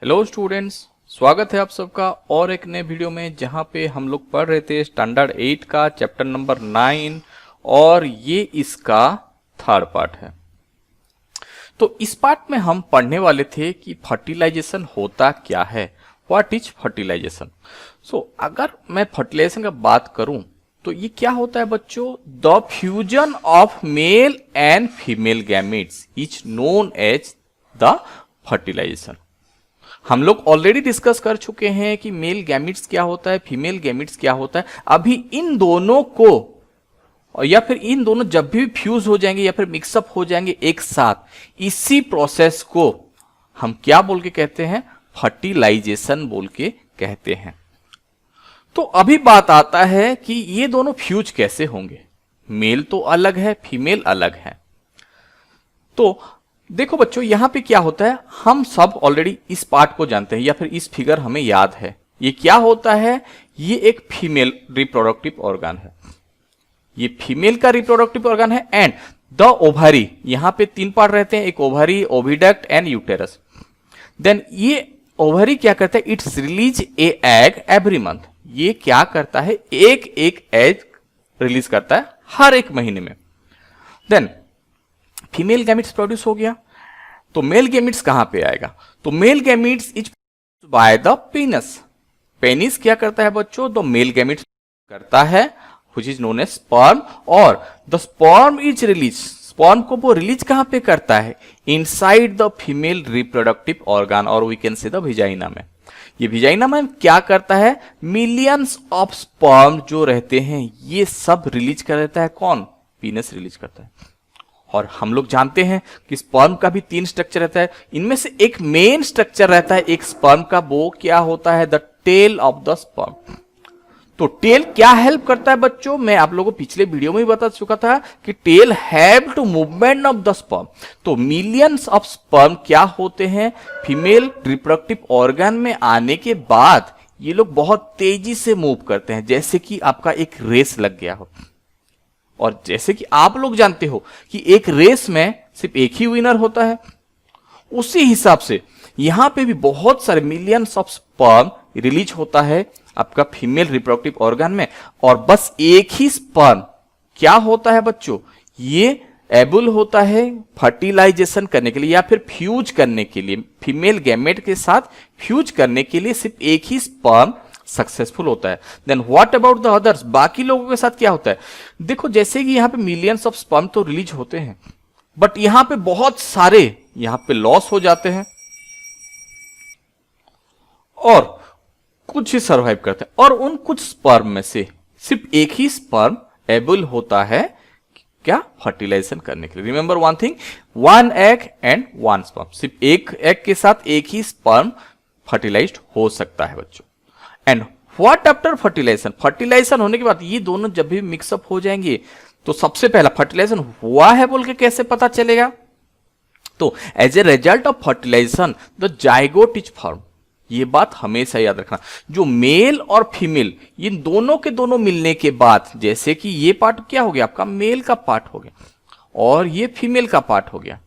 Hello students, स्वागत है आप सबका और एक नए वीडियो में जहां पे हम लोग पढ़ रहे थे स्टैंडर्ड 8 का चैप्टर नंबर 9 और ये इसका थर्ड पार्ट है। तो इस पार्ट में हम पढ़ने वाले थे कि फर्टिलाइजेशन होता क्या है, व्हाट इज फर्टिलाइजेशन। सो अगर मैं फर्टिलाइजेशन का बात करूं तो ये क्या होता है बच्चों, the fusion of male and female gametes is known as the fertilisation. हम लोग ऑलरेडी डिस्कस कर चुके हैं कि मेल गैमिट्स क्या होता है, फीमेल गैमिट्स क्या होता है। अभी इन दोनों को या फिर इन दोनों जब भी फ्यूज हो जाएंगे या फिर मिक्सअप हो जाएंगे एक साथ, इसी प्रोसेस को हम क्या बोल के कहते हैं, फर्टिलाइजेशन बोल के कहते हैं। तो अभी बात आता है कि ये दोनों फ्यूज कैसे होंगे। मेल तो अलग है, फीमेल अलग है। तो देखो बच्चों, यहां पे क्या होता है, हम सब ऑलरेडी इस पार्ट को जानते हैं या फिर इस फिगर हमें याद है। ये क्या होता है, ये एक फीमेल रिप्रोडक्टिव ऑर्गन है, ये फीमेल का रिप्रोडक्टिव ऑर्गन है। एंड द ओवरी, यहां पे तीन पार्ट रहते हैं, एक ovary, oviduct and uterus. Then ये ओवरी क्या करता है, its release a egg every month. ये क्या करता है, एक एक एग रिलीज करता है हर एक महीने में। देन फीमेल गैमिट्स प्रोड्यूस हो गया, तो मेल गैमिट्स कहां पे आएगा, तो male gametes is by the penis. Penis क्या करता है बच्चों, द मेल गैमिट्स करता है which is known as sperm, और the sperm is release, sperm को वो रिलीज कहां पे करता है, inside the female reproductive organ, और we can say the vagina में। ये विजाइना में क्या करता है, मिलियंस ऑफ स्पर्म जो रहते हैं ये सब रिलीज कर देता है, कौन, पेनिस रिलीज करता है। और हम लोग जानते हैं कि स्पर्म का भी तीन स्ट्रक्चर रहता है, इनमें से एक मेन स्ट्रक्चर रहता है एक स्पर्म का, वो क्या होता है, the tail of the sperm. तो टेल क्या हेल्प करता है बच्चों, मैं आप लोगों को पिछले वीडियो में भी बता चुका था कि tail help to movement of the sperm. तो मिलियंस ऑफ स्पर्म क्या होते हैं, फीमेल रिप्रोडक्टिव ऑर्गन में आने के बाद ये लोग बहुत तेजी से मूव करते हैं, जैसे कि आपका एक रेस लग गया हो। और जैसे कि आप लोग जानते हो कि एक रेस में सिर्फ एक ही विनर होता है, उसी हिसाब से यहां पे भी बहुत सारे मिलियंस ऑफ स्पर्म रिलीज होता है आपका फीमेल रिप्रोडक्टिव ऑर्गन में, और बस एक ही स्पर्म क्या होता है बच्चों, ये एबल होता है फर्टिलाइजेशन करने के लिए या फिर फ्यूज करने के लिए, फीमेल गैमेट के साथ फ्यूज करने के लिए सिर्फ एक ही स्पर्म सक्सेसफुल होता है। Then what about the others, बाकी लोगों के साथ क्या होता है, देखो जैसे कि यहां पे मिलियंस ऑफ स्पर्म तो रिलीज होते हैं, बट यहां पे बहुत सारे यहां पे लॉस हो जाते हैं और कुछ ही सरवाइव करते हैं, और उन कुछ स्पर्म में से सिर्फ एक ही स्पर्म एबल होता है क्या, फर्टिलाइजेशन करने के लिए। Remember one thing, one egg and one sperm, सिर्फ एक एग के साथ एक ही स्पर्म फर्टिलाइज्ड हो सकता है बच्चों। And what after fertilization, fertilization होने के बाद ये दोनों जब भी मिक्सअप हो जाएंगे तो सबसे पहला फर्टिलाइजेशन हुआ है बोल के कैसे पता चलेगा, तो as a result of fertilization the zygote is form. ये बात हमेशा याद रखना, जो मेल और फीमेल इन दोनों के दोनों मिलने के बाद, जैसे कि ये पार्ट क्या हो गया आपका, मेल का पार्ट हो गया और ये फीमेल का पार्ट हो गया,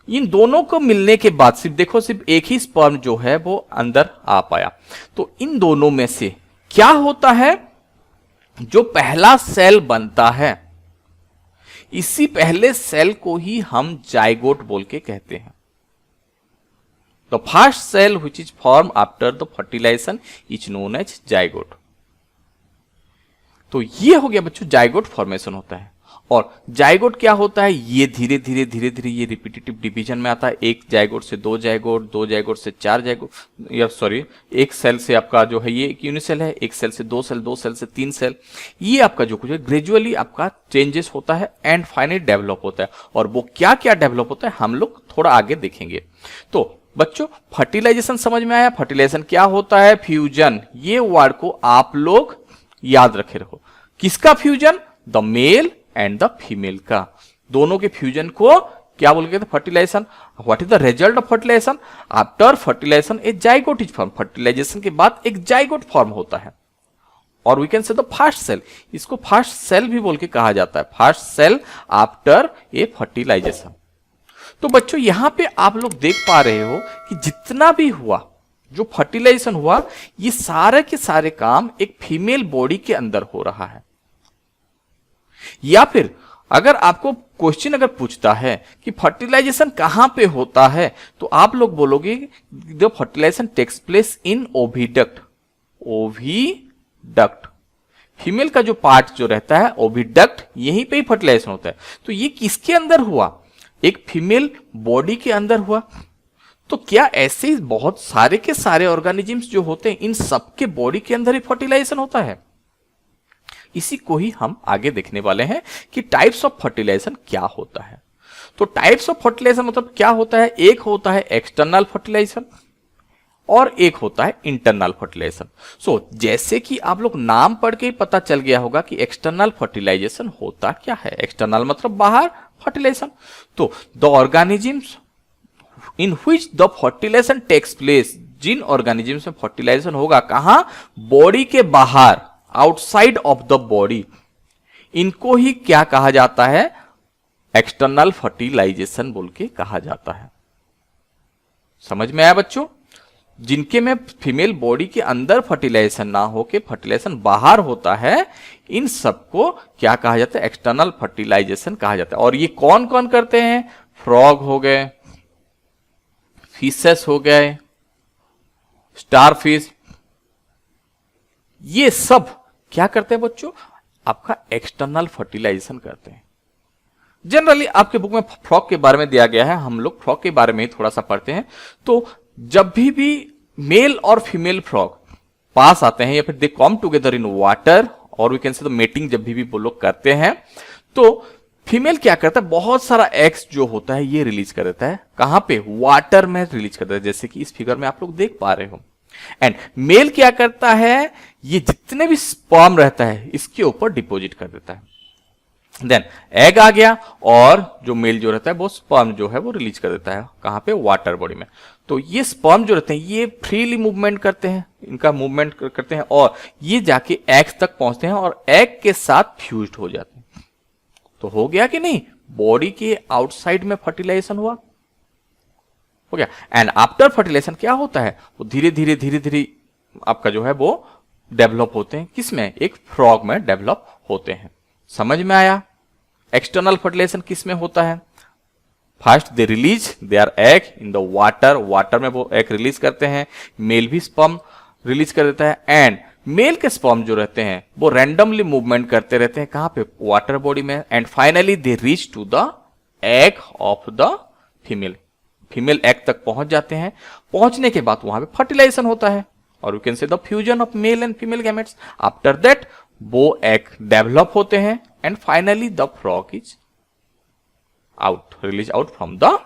इन दोनों को मिलने के बाद सिर्फ देखो सिर्फ एक ही स्पर्म जो है वो अंदर आ पाया। तो इन दोनों में से क्या होता है, जो पहला सेल बनता है, इसी पहले सेल को ही हम जाइगोट बोल के कहते हैं। The first cell which is form after the fertilization is known as zygote. तो ये हो गया बच्चों, जाइगोट फॉर्मेशन होता है। और जाइगोट क्या होता है, ये धीरे धीरे धीरे धीरे ये रिपीटेटिव डिवीजन में आता है, एक जाइगोट से दो जाइगोट, दो जाइगोट से चार जाइगोट, या सॉरी एक सेल से आपका जो है ये एक यूनिसेल है, एक सेल से दो सेल, दो सेल से तीन सेल, ये आपका जो कुछ है ग्रेजुअली आपका चेंजेस होता है एंड फाइनली डेवलप होता है। और वो क्या क्या डेवलप होता है हम लोग थोड़ा आगे देखेंगे। तो बच्चों फर्टिलाइजेशन समझ में आया, फर्टिलाइजेशन क्या होता है, फ्यूजन, ये वर्ड को आप लोग याद रखे रहो। किसका fusion, the male and the female का, दोनों के फ्यूजन को क्या बोल गए थे, fertilization. What is the result of fertilization, after fertilization a zygote is form, fertilization के बाद एक जाइगोट फॉर्म होता है, और we can say the first cell, इसको फर्स्ट सेल भी बोल के कहा जाता है, first cell after a fertilization. तो बच्चों यहां पे आप लोग देख पा रहे हो कि जितना भी हुआ जो फर्टिलाइजेशन हुआ, ये सारे के सारे काम एक फीमेल बॉडी के अंदर हो रहा है। या फिर अगर आपको क्वेश्चन अगर पूछता है कि फर्टिलाइजेशन कहां पे होता है, तो आप लोग बोलोगे the fertilization takes place in oviduct. Oviduct female का जो पार्ट जो रहता है ओविडक्ट, यहीं पे ही फर्टिलाइजेशन होता है। तो ये किसके अंदर हुआ? एक फीमेल बॉडी के अंदर हुआ। तो क्या ऐसे ही बहुत सारे के सारे ऑर्गेनिजम्स जो होते हैं, इन सबके बॉडी के अंदर ही फर्टिलाइजेशन होता है? इसी को ही हम आगे देखने वाले हैं कि टाइप्स ऑफ फर्टिलाइजेशन क्या होता है। तो टाइप्स ऑफ फर्टिलाइजेशन मतलब क्या होता है? एक होता है एक्सटर्नल फर्टिलाइजेशन और एक होता है इंटरनल फर्टिलाइजेशन। सो जैसे कि आप लोग नाम पढ़ के ही पता चल गया होगा कि एक्सटर्नल फर्टिलाइजेशन होता क्या है। एक्सटर्नल मतलब बाहर फर्टिलाइजेशन। तो the organisms in which the fertilization takes place, जिन ऑर्गेनिजम्स में फर्टिलाइजेशन होगा कहां? बॉडी के बाहर, आउटसाइड ऑफ द बॉडी, इनको ही क्या कहा जाता है? एक्सटर्नल फर्टिलाइजेशन बोल के कहा जाता है। समझ में आया बच्चों? जिनके में फीमेल बॉडी के अंदर फर्टिलाइजेशन ना हो के फर्टिलाइजेशन बाहर होता है, इन सबको क्या कहा जाता है? एक्सटर्नल फर्टिलाइजेशन कहा जाता है। और ये कौन कौन करते हैं? फ्रॉग हो गए, फिशेस हो गए, स्टारफिश, ये सब क्या करते हैं बच्चों? आपका एक्सटर्नल फर्टिलाइजेशन करते हैं। जनरली आपके बुक में फ्रॉग के बारे में दिया गया है, हम लोग फ्रॉग के बारे में ही थोड़ा सा पढ़ते हैं। तो जब भी मेल और फीमेल फ्रॉग पास आते हैं या फिर they come together in water, और we can say the mating जब भी वो लोग करते हैं, तो फीमेल क्या करता है? बहुत सारा एग्स जो होता है ये रिलीज कर देता है। कहां पे? वाटर में रिलीज करता है, जैसे कि इस फिगर में आप लोग देख पा रहे हो। एंड मेल क्या करता है? ये जितने भी स्पर्म रहता है इसके ऊपर डिपॉजिट कर देता है। देन एग आ गया और जो मेल जो रहता है वो स्पर्म जो है वो रिलीज कर देता है। कहां पे? वाटर बॉडी में। तो ये स्पर्म जो रहते हैं ये फ्रीली मूवमेंट करते हैं, इनका मूवमेंट करते हैं और ये जाके एग तक पहुंचते हैं और एग के साथ फ्यूज्ड हो जाते हैं। तो हो गया कि नहीं? बॉडी के आउटसाइड में फर्टिलाइजेशन हुआ, हो गया। एंड आफ्टर फर्टिलाइजेशन क्या होता है? वो धीरे धीरे आपका जो है वो डेवलप होते हैं। किसमें? एक फ्रॉग में डेवलप होते हैं। समझ में आया? एक्सटर्नल फर्टिलाइजेशन किस में होता है? First they release there egg in the water, water में वो एग रिलीज करते हैं। मेल भी स्पर्म रिलीज कर देता है एंड मेल के स्पर्म जो रहते हैं वो रैंडमली मूवमेंट करते रहते हैं। कहां पे? वाटर बॉडी में। And finally they reach to the egg of the female, female egg तक पहुंच जाते हैं। पहुंचने के बाद वहां पे फर्टिलाइजेशन होता है और you can say the fusion of male and female gametes. After that वो एग डेवलप होते हैं and finally the frog is out, release out from the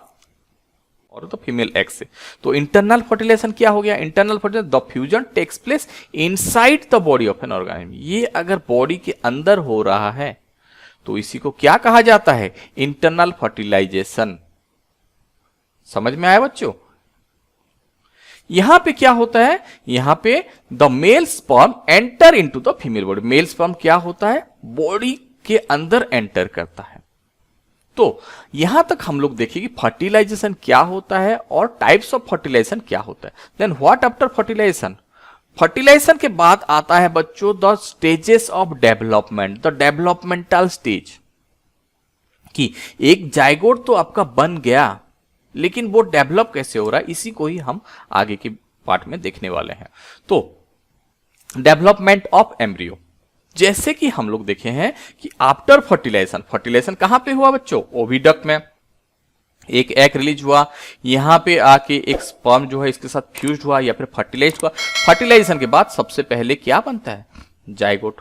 और द फीमेल एग से। तो इंटरनल फर्टिलाइजेशन क्या हो गया? Internal fertilization the fusion takes place inside the body of an organism. ये अगर बॉडी के अंदर हो रहा है तो इसी को क्या कहा जाता है? Internal fertilization. समझ में आया बच्चों? यहां पे क्या होता है? यहां पे the mail sperm enter into the female body. Mail sperm क्या होता है? बॉडी के अंदर एंटर करता है। तो यहां तक हम लोग देखें कि फर्टिलाइजेशन क्या होता है और टाइप्स ऑफ फर्टिलाइजेशन क्या होता है। Then what after fertilization? Fertilization के बाद आता है बच्चों the stages of development, the developmental stage. कि एक जाइगोट तो आपका बन गया, लेकिन वो डेवलप कैसे हो रहा है, इसी को ही हम आगे के पार्ट में देखने वाले हैं। तो डेवलपमेंट ऑफ एम्ब्रियो, जैसे कि हम लोग देखे हैं कि आफ्टर फर्टिलाइजेशन, फर्टिलाइजेशन कहां पे हुआ बच्चों? ओविडक्ट में। एक एग रिलीज हुआ, यहां पे आके एक स्पर्म जो है इसके साथ फ्यूज्ड हुआ या फिर फर्टिलाइज हुआ। फर्टिलाइजेशन के बाद सबसे पहले क्या बनता है? जाइगोट।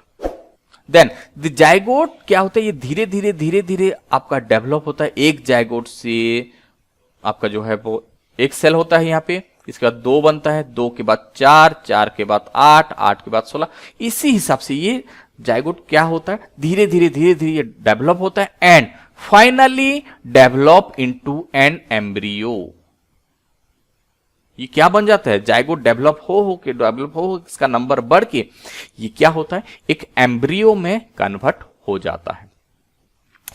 देन द जाइगोट क्या होता है? ये धीरे धीरे आपका डेवलप होता है। एक जाइगोट से आपका जो है वो एक सेल होता है यहां पे, इसके बाद 2 बनता है, 2 के बाद 4, 4 के बाद 8, 8 के बाद 16। इसी हिसाब से ये जाइगोट क्या होता है? धीरे धीरे डेवलप होता है and finally develop into an embryo. ये क्या बन जाता है? जाइगोट डेवलप हो इसका नंबर बढ़ के ये क्या होता है? एक एम्ब्रियो में कन्वर्ट हो जाता है।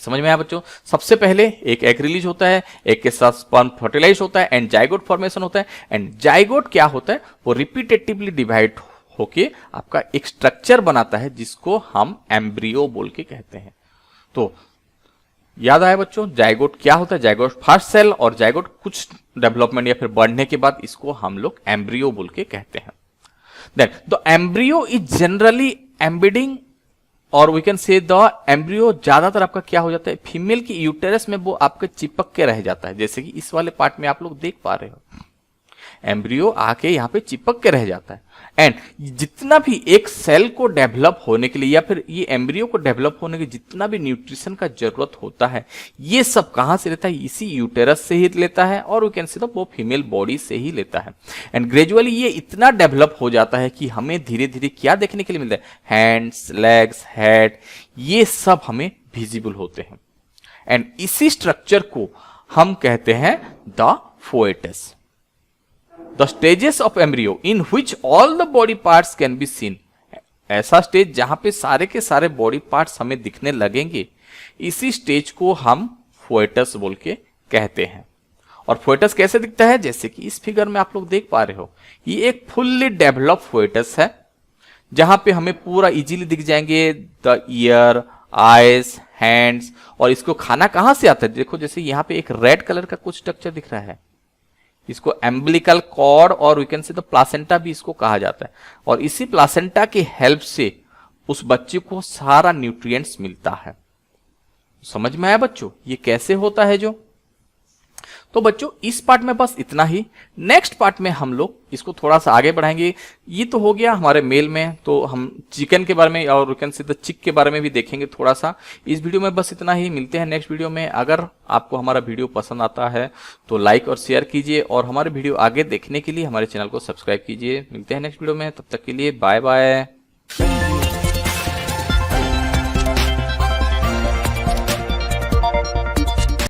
समझ में आया बच्चों? सबसे पहले एक एग रिलीज होता है, एक के साथ स्पर्म फर्टिलाइज होता है एंड जाइगोट फॉर्मेशन होता है। एंड जाइगोट क्या होता है, वो रिपीटेटिवली डिवाइड होके आपका एक स्ट्रक्चर बनाता है जिसको हम एम्ब्रियो बोल के कहते हैं। तो याद आया बच्चों, जाइगोट क्या होता है? जाइगोट फर्स्ट सेल, और जाइगोट कुछ डेवलपमेंट या फिर बढ़ने के बाद इसको हम लोग एम्ब्रियो बोल के कहते हैं। Then the embryo is generally embedding, और we can say the embryo ज्यादातर आपका क्या हो जाता है, फीमेल की यूटेरस में वो आपके चिपक के रह जाता है। जैसे कि इस वाले पार्ट में आप लोग देख पा रहे हो, एम्ब्रियो आके यहाँ पे चिपक के रह जाता है। एंड जितना भी एक सेल को डेवलप होने के लिए या फिर ये एम्ब्रियो को डेवलप होने के जितना भी न्यूट्रिशन का जरूरत होता है, ये सब कहां से लेता है? इसी यूटेरस से ही लेता है, और वी कैन से वो फीमेल बॉडी से ही लेता है। एंड ग्रेजुअली ये इतना डेवलप हो जाता है कि हमें धीरे धीरे क्या देखने के लिए मिलता है? हैंड्स, लेग्स, हेड, ये सब हमें विजिबल होते हैं। एंड इसी स्ट्रक्चर को हम कहते हैं the फोएटस। The stages of embryo in which all the body parts can be seen, ऐसा स्टेज जहां पे सारे के सारे बॉडी पार्ट्स हमें दिखने लगेंगे, इसी स्टेज को हम फोएटस बोल के कहते हैं। और फोएटस कैसे दिखता है? जैसे कि इस फिगर में आप लोग देख पा रहे हो, ये एक फुल्ली डेवलप फोएटस है जहां पे हमें पूरा इजीली दिख जाएंगे द ईयर, आईज, हैंड्स। और इसको खाना कहां से आता है? देखो जैसे यहाँ पे एक रेड कलर का कुछ स्ट्रक्चर दिख रहा है, इसको एम्बिलिकल कॉर्ड और we can say the placenta भी इसको कहा जाता है। और इसी प्लासेंटा की हेल्प से उस बच्चे को सारा न्यूट्रिएंट्स मिलता है। समझ में आया बच्चों ये कैसे होता है जो? तो बच्चों इस पार्ट में बस इतना ही। नेक्स्ट पार्ट में हम लोग इसको थोड़ा सा आगे बढ़ाएंगे। ये तो हो गया हमारे मेल में, तो हम चिकन के बारे में और वी कैन से द चिक के बारे में भी देखेंगे थोड़ा सा। इस वीडियो में बस इतना ही, मिलते हैं नेक्स्ट वीडियो में। अगर आपको हमारा वीडियो पसंद आता है तो लाइक और शेयर कीजिए, और हमारे वीडियो आगे देखने के लिए हमारे चैनल को सब्सक्राइब कीजिए। मिलते हैं नेक्स्ट वीडियो में, तब तक के लिए बाय बाय।